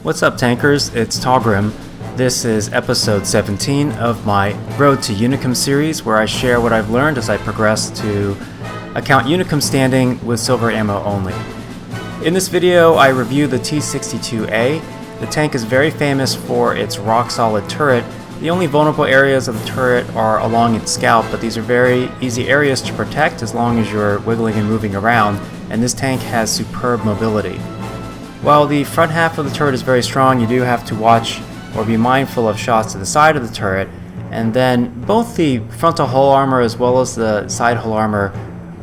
What's up, tankers? It's Taugrim. This is episode 17 of my Road to Unicum series, where I share what I've learned as I progress to account Unicum standing with silver ammo only. In this video, I review the T-62A. The tank is very famous for its rock-solid turret. The only vulnerable areas of the turret are along its scalp, but these are very easy areas to protect as long as you're wiggling and moving around, and this tank has superb mobility. While the front half of the turret is very strong, you do have to watch or be mindful of shots to the side of the turret, and then both the frontal hull armor as well as the side hull armor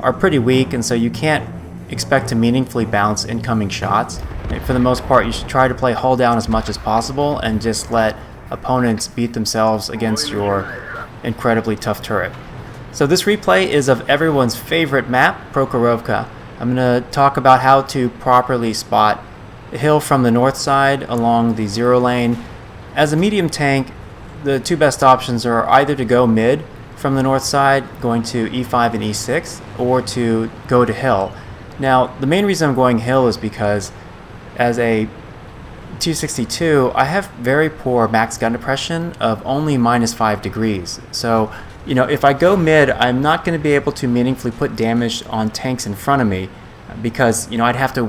are pretty weak, and so you can't expect to meaningfully bounce incoming shots. For the most part, you should try to play hull down as much as possible and just let opponents beat themselves against your incredibly tough turret. So this replay is of everyone's favorite map, Prokhorovka. I'm going to talk about how to properly spot the hill from the north side along the zero lane. As a medium tank, the two best options are either to go mid from the north side, going to E5 and E6, or to go to hill. Now, the main reason I'm going hill is because as a T-62, I have very poor max gun depression of only -5 degrees. So, if I go mid, I'm not going to be able to meaningfully put damage on tanks in front of me, because I'd have to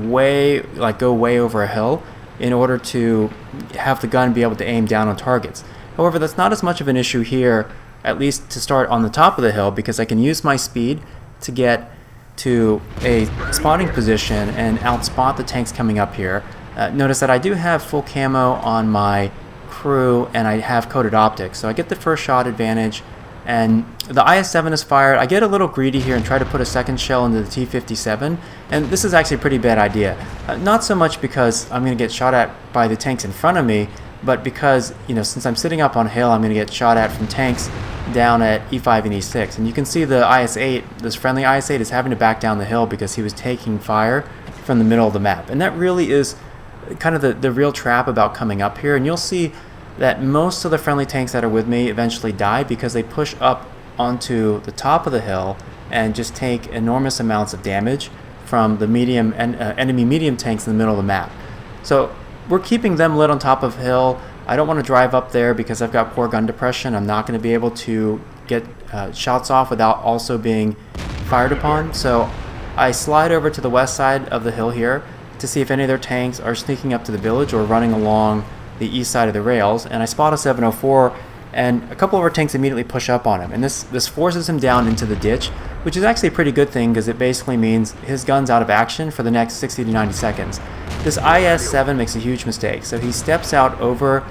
go way over a hill in order to have the gun be able to aim down on targets. However, that's not as much of an issue here, at least to start on the top of the hill, because I can use my speed to get to a spotting position and outspot the tanks coming up here. Notice that I do have full camo on my crew and I have coated optics, so I get the first shot advantage. And the IS-7 is fired. I get a little greedy here and try to put a second shell into the T-57, and this is actually a pretty bad idea. Not so much because I'm going to get shot at by the tanks in front of me, but because, since I'm sitting up on a hill, I'm going to get shot at from tanks down at E5 and E6. And you can see the IS-8, this friendly IS-8, is having to back down the hill because he was taking fire from the middle of the map. And that really is kind of the real trap about coming up here. And you'll see that most of the friendly tanks that are with me eventually die because they push up onto the top of the hill and just take enormous amounts of damage from the medium and enemy medium tanks in the middle of the map. So we're keeping them lit on top of hill. I don't want to drive up there because I've got poor gun depression. I'm not going to be able to get shots off without also being fired upon. So I slide over to the west side of the hill here to see if any of their tanks are sneaking up to the village or running along the east side of the rails, and I spot a 704, and a couple of our tanks immediately push up on him, and this forces him down into the ditch, which is actually a pretty good thing because it basically means his gun's out of action for the next 60 to 90 seconds. This IS-7 makes a huge mistake, so he steps out over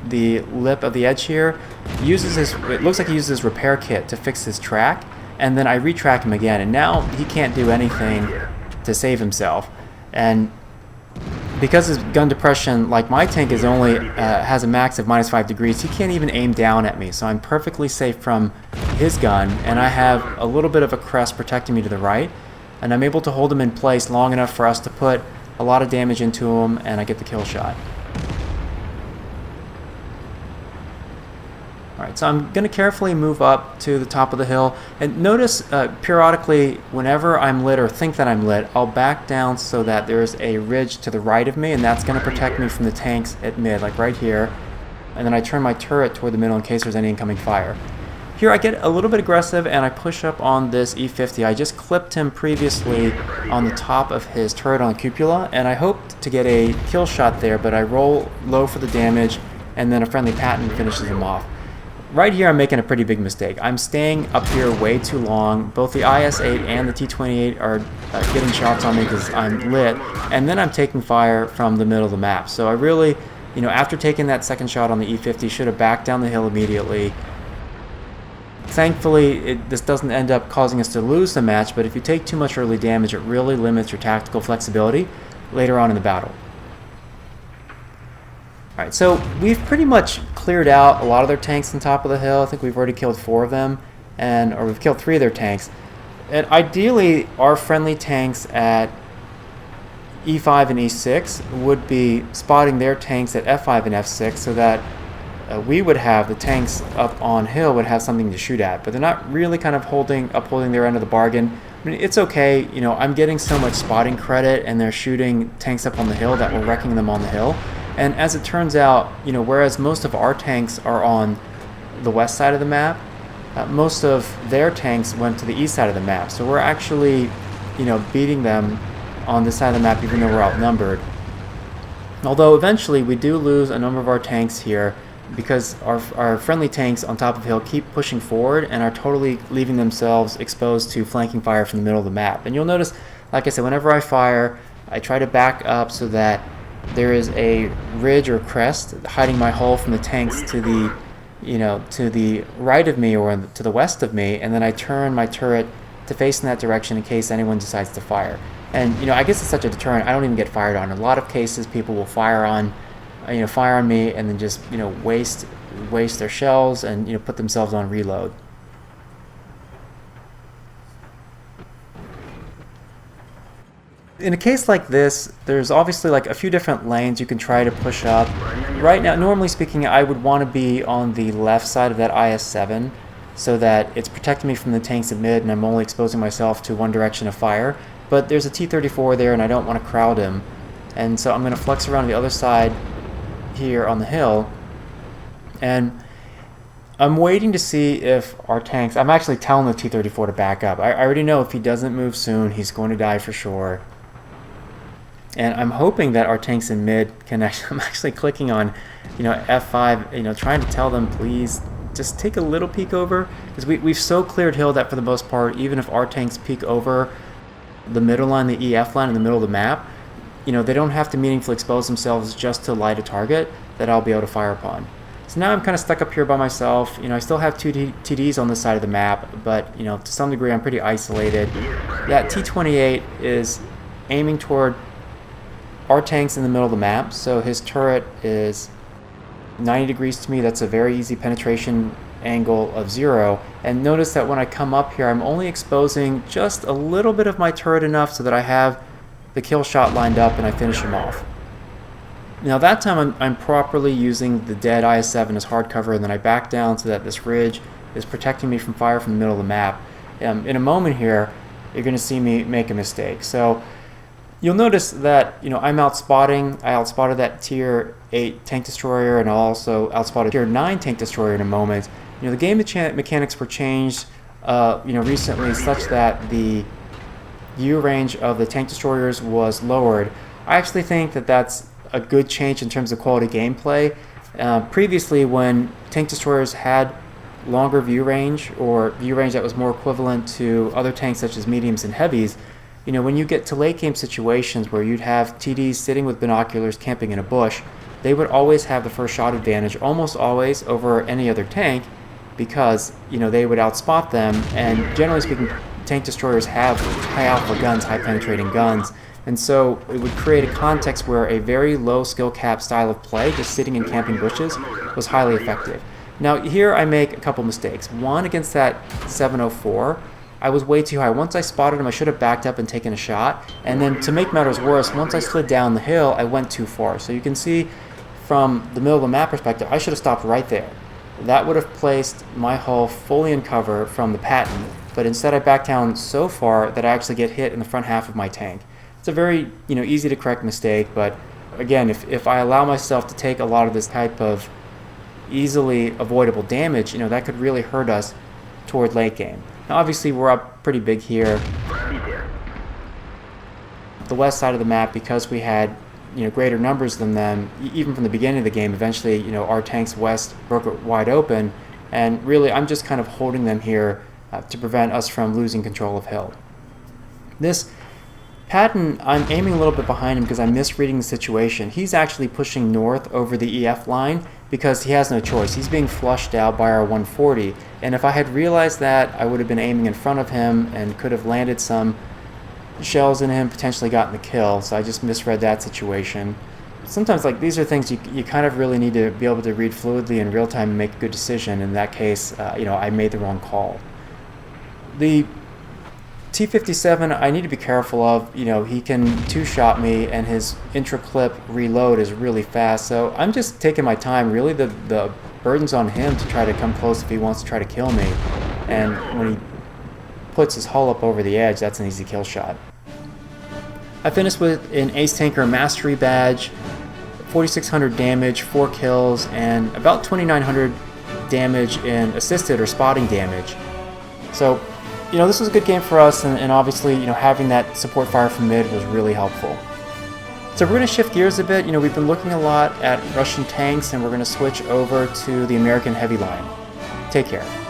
the lip of the edge here, it looks like he uses his repair kit to fix his track, and then I retrack him again, and now he can't do anything to save himself. And because his gun depression, like my tank, is only has a max of -5 degrees, he can't even aim down at me. So I'm perfectly safe from his gun, and I have a little bit of a crest protecting me to the right, and I'm able to hold him in place long enough for us to put a lot of damage into him, and I get the kill shot. Alright, so I'm going to carefully move up to the top of the hill, and notice periodically whenever I'm lit or think that I'm lit, I'll back down so that there's a ridge to the right of me, and that's going to protect me from the tanks at mid, like right here, and then I turn my turret toward the middle in case there's any incoming fire. Here I get a little bit aggressive and I push up on this E50. I just clipped him previously on the top of his turret on the cupola, and I hoped to get a kill shot there, but I roll low for the damage, and then a friendly patent finishes him off. Right here I'm making a pretty big mistake. I'm staying up here way too long. Both the IS-8 and the T-28 are getting shots on me because I'm lit, and then I'm taking fire from the middle of the map. So I really, after taking that second shot on the E50, should have backed down the hill immediately. Thankfully, this doesn't end up causing us to lose the match, but if you take too much early damage, it really limits your tactical flexibility later on in the battle. Alright, so we've pretty much cleared out a lot of their tanks on top of the hill. I think we've already killed 4 of them, or we've killed 3 of their tanks. And ideally, our friendly tanks at E5 and E6 would be spotting their tanks at F5 and F6 so that we would have the tanks up on hill would have something to shoot at, but they're not really kind of upholding their end of the bargain. I mean, it's okay, I'm getting so much spotting credit and they're shooting tanks up on the hill that we're wrecking them on the hill. And as it turns out, whereas most of our tanks are on the west side of the map, most of their tanks went to the east side of the map. So we're actually, beating them on this side of the map even though we're outnumbered. Although eventually we do lose a number of our tanks here because our friendly tanks on top of the hill keep pushing forward and are totally leaving themselves exposed to flanking fire from the middle of the map. And you'll notice, like I said, whenever I fire, I try to back up so that there is a ridge or crest hiding my hull from the tanks to the right of me or to the west of me, and then I turn my turret to face in that direction in case anyone decides to fire. And I guess it's such a deterrent. I don't even get fired on. In a lot of cases, people will fire on me and then just waste their shells and put themselves on reload. In a case like this, there's obviously like a few different lanes you can try to push up. Right now, normally speaking, I would want to be on the left side of that IS-7 so that it's protecting me from the tanks at mid and I'm only exposing myself to one direction of fire. But there's a T-34 there and I don't want to crowd him. And so I'm going to flex around the other side here on the hill. And I'm waiting to see if our tanks... I'm actually telling the T-34 to back up. I already know if he doesn't move soon, he's going to die for sure. And I'm hoping that our tanks in mid can actually... I'm actually clicking on, F5, trying to tell them, please, just take a little peek over. Because we've so cleared hill that for the most part, even if our tanks peek over the middle line, the EF line in the middle of the map, they don't have to meaningfully expose themselves just to light a target that I'll be able to fire upon. So now I'm kind of stuck up here by myself. I still have two TDs on this side of the map, but to some degree I'm pretty isolated. That T-28 is aiming toward our tanks in the middle of the map, so his turret is 90 degrees to me. That's a very easy penetration angle of 0. And notice that when I come up here, I'm only exposing just a little bit of my turret enough so that I have the kill shot lined up and I finish him off. Now that time I'm properly using the dead IS-7 as hard cover, and then I back down so that this ridge is protecting me from fire from the middle of the map. In a moment here, you're going to see me make a mistake. So you'll notice that I'm outspotting. I outspotted that tier 8 tank destroyer, and I'll also outspot a tier 9 tank destroyer in a moment. The game mechanics were changed recently such that the view range of the tank destroyers was lowered. I actually think that that's a good change in terms of quality gameplay. Previously, when tank destroyers had longer view range, or view range that was more equivalent to other tanks such as mediums and heavies, when you get to late game situations where you'd have TDs sitting with binoculars camping in a bush, they would always have the first shot advantage, almost always over any other tank, because they would outspot them. And generally speaking, tank destroyers have high alpha guns, high penetrating guns, and so it would create a context where a very low skill cap style of play, just sitting in camping bushes, was highly effective. Now here I make a couple mistakes. One, against that 704, I was way too high. Once I spotted him, I should have backed up and taken a shot. And then to make matters worse, once I slid down the hill, I went too far. So you can see from the middle of the map perspective, I should have stopped right there. That would have placed my hull fully in cover from the Patton, but instead I backed down so far that I actually get hit in the front half of my tank. It's a very easy to correct mistake, but again, if I allow myself to take a lot of this type of easily avoidable damage, that could really hurt us toward late game. Now obviously we're up pretty big here. The west side of the map, because we had greater numbers than them, even from the beginning of the game, eventually our tanks west broke it wide open, and really I'm just kind of holding them here to prevent us from losing control of hill. This Patton, I'm aiming a little bit behind him because I'm misreading the situation. He's actually pushing north over the EF line because he has no choice. He's being flushed out by our 140, and if I had realized that, I would have been aiming in front of him and could have landed some shells in him, potentially gotten the kill. So I just misread that situation. Sometimes these are things you kind of really need to be able to read fluidly in real time and make a good decision. In that case, I made the wrong call. The T-57 I need to be careful of. He can two-shot me, and his intra-clip reload is really fast, so I'm just taking my time. Really the burden's on him to try to come close if he wants to try to kill me, and when he puts his hull up over the edge, that's an easy kill shot. I finished with an Ace Tanker Mastery badge 4,600 damage, 4 kills, and about 2,900 damage in assisted or spotting damage. So, this was a good game for us, and obviously, having that support fire from mid was really helpful. So we're going to shift gears a bit. We've been looking a lot at Russian tanks, and we're going to switch over to the American heavy line. Take care.